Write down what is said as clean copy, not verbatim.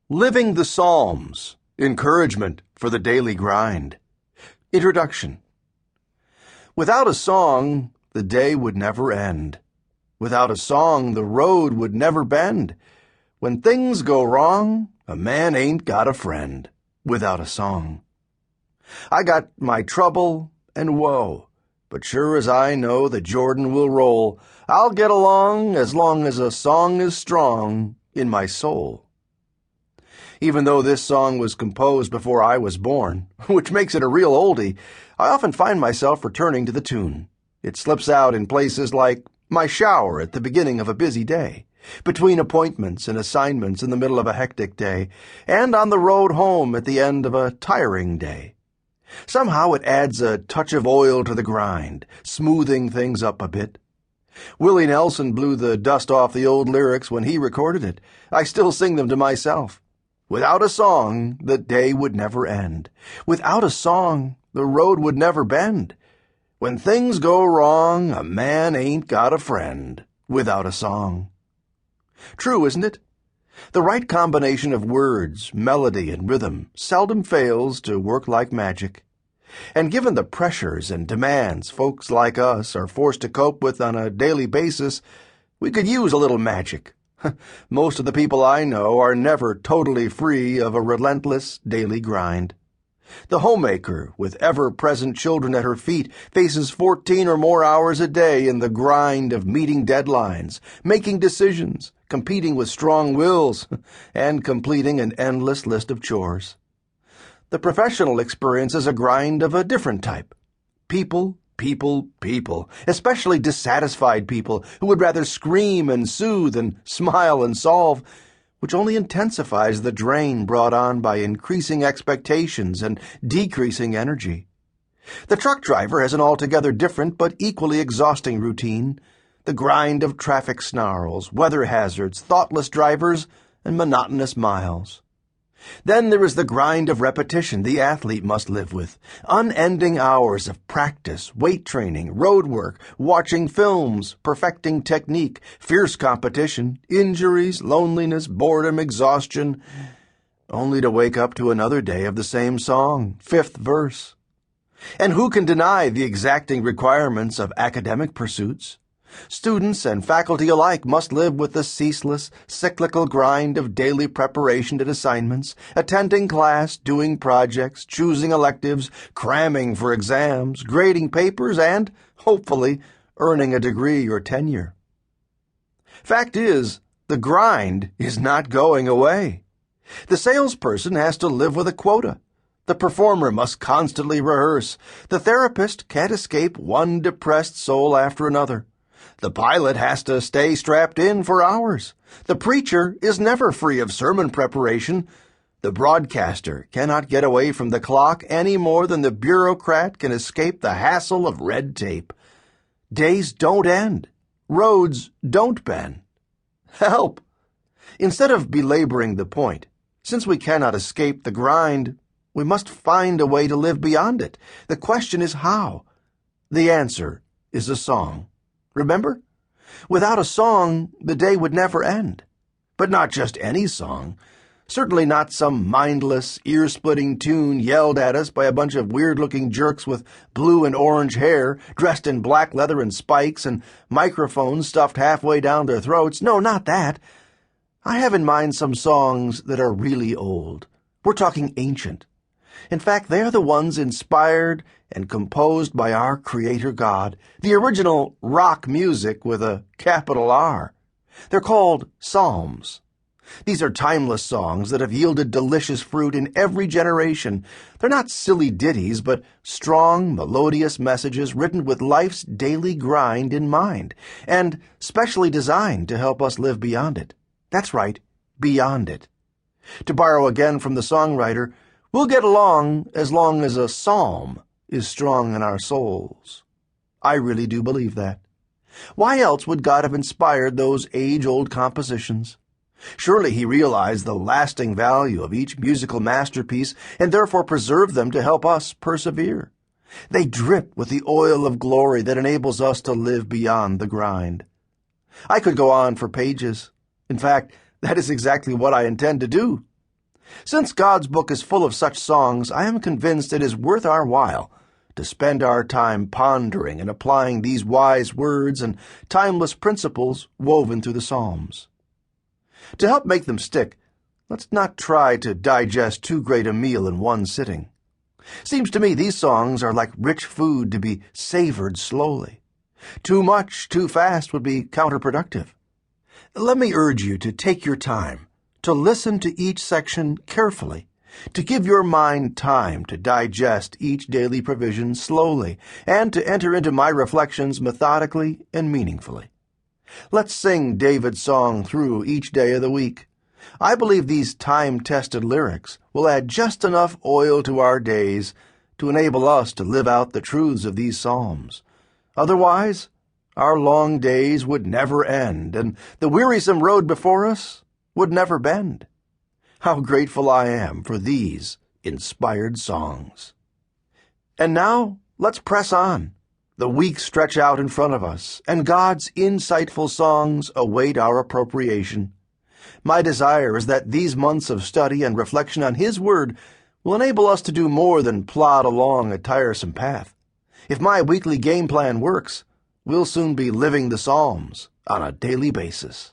Living the Psalms, Encouragement for the Daily Grind. Introduction. Without a song, the day would never end. Without a song, the road would never bend. When things go wrong, a man ain't got a friend without a song. I got my trouble and woe, but sure as I know the Jordan will roll, I'll get along as a song is strong in my soul. Even though this song was composed before I was born, which makes it a real oldie, I often find myself returning to the tune. It slips out in places like my shower at the beginning of a busy day, between appointments and assignments in the middle of a hectic day, and on the road home at the end of a tiring day. Somehow it adds a touch of oil to the grind, smoothing things up a bit. Willie Nelson blew the dust off the old lyrics when he recorded it. I still sing them to myself. Without a song, the day would never end. Without a song, the road would never bend. When things go wrong, a man ain't got a friend without a song. True, isn't it? The right combination of words, melody, and rhythm seldom fails to work like magic. And given the pressures and demands folks like us are forced to cope with on a daily basis, we could use a little magic. Most of the people I know are never totally free of a relentless daily grind. The homemaker with ever-present children at her feet faces 14 or more hours a day in the grind of meeting deadlines, making decisions, competing with strong wills, and completing an endless list of chores. The professional experiences a grind of a different type. People, especially dissatisfied people who would rather scream and soothe than smile and solve, which only intensifies the drain brought on by increasing expectations and decreasing energy. The truck driver has an altogether different but equally exhausting routine, the grind of traffic snarls, weather hazards, thoughtless drivers, and monotonous miles. Then there is the grind of repetition the athlete must live with, unending hours of practice, weight training, road work, watching films, perfecting technique, fierce competition, injuries, loneliness, boredom, exhaustion, only to wake up to another day of the same song, fifth verse. And who can deny the exacting requirements of academic pursuits? Students and faculty alike must live with the ceaseless, cyclical grind of daily preparation and assignments, attending class, doing projects, choosing electives, cramming for exams, grading papers, and, hopefully, earning a degree or tenure. Fact is, the grind is not going away. The salesperson has to live with a quota. The performer must constantly rehearse. The therapist can't escape one depressed soul after another. The pilot has to stay strapped in for hours. The preacher is never free of sermon preparation. The broadcaster cannot get away from the clock any more than the bureaucrat can escape the hassle of red tape. Days don't end. Roads don't bend. Help! Instead of belaboring the point, since we cannot escape the grind, we must find a way to live beyond it. The question is how. The answer is a song. Remember? Without a song, the day would never end. But not just any song. Certainly not some mindless, ear-splitting tune yelled at us by a bunch of weird-looking jerks with blue and orange hair, dressed in black leather and spikes, and microphones stuffed halfway down their throats. No, not that. I have in mind some songs that are really old. We're talking ancient. In fact, they are the ones inspired and composed by our Creator God, the original rock music with a capital R. They're called psalms. These are timeless songs that have yielded delicious fruit in every generation. They're not silly ditties, but strong, melodious messages written with life's daily grind in mind, and specially designed to help us live beyond it. That's right, beyond it. To borrow again from the songwriter, we'll get along as a psalm is strong in our souls. I really do believe that. Why else would God have inspired those age-old compositions? Surely he realized the lasting value of each musical masterpiece and therefore preserved them to help us persevere. They drip with the oil of glory that enables us to live beyond the grind. I could go on for pages. In fact, that is exactly what I intend to do. Since God's book is full of such songs, I am convinced it is worth our while to spend our time pondering and applying these wise words and timeless principles woven through the Psalms. To help make them stick, let's not try to digest too great a meal in one sitting. Seems to me these songs are like rich food to be savored slowly. Too much, too fast would be counterproductive. Let me urge you to take your time, to listen to each section carefully, to give your mind time to digest each daily provision slowly, and to enter into my reflections methodically and meaningfully. Let's sing David's song through each day of the week. I believe these time-tested lyrics will add just enough oil to our days to enable us to live out the truths of these psalms. Otherwise, our long days would never end, and the wearisome road before us would never bend. How grateful I am for these inspired songs. And now, let's press on. The weeks stretch out in front of us, and God's insightful songs await our appropriation. My desire is that these months of study and reflection on His Word will enable us to do more than plod along a tiresome path. If my weekly game plan works, we'll soon be living the Psalms on a daily basis.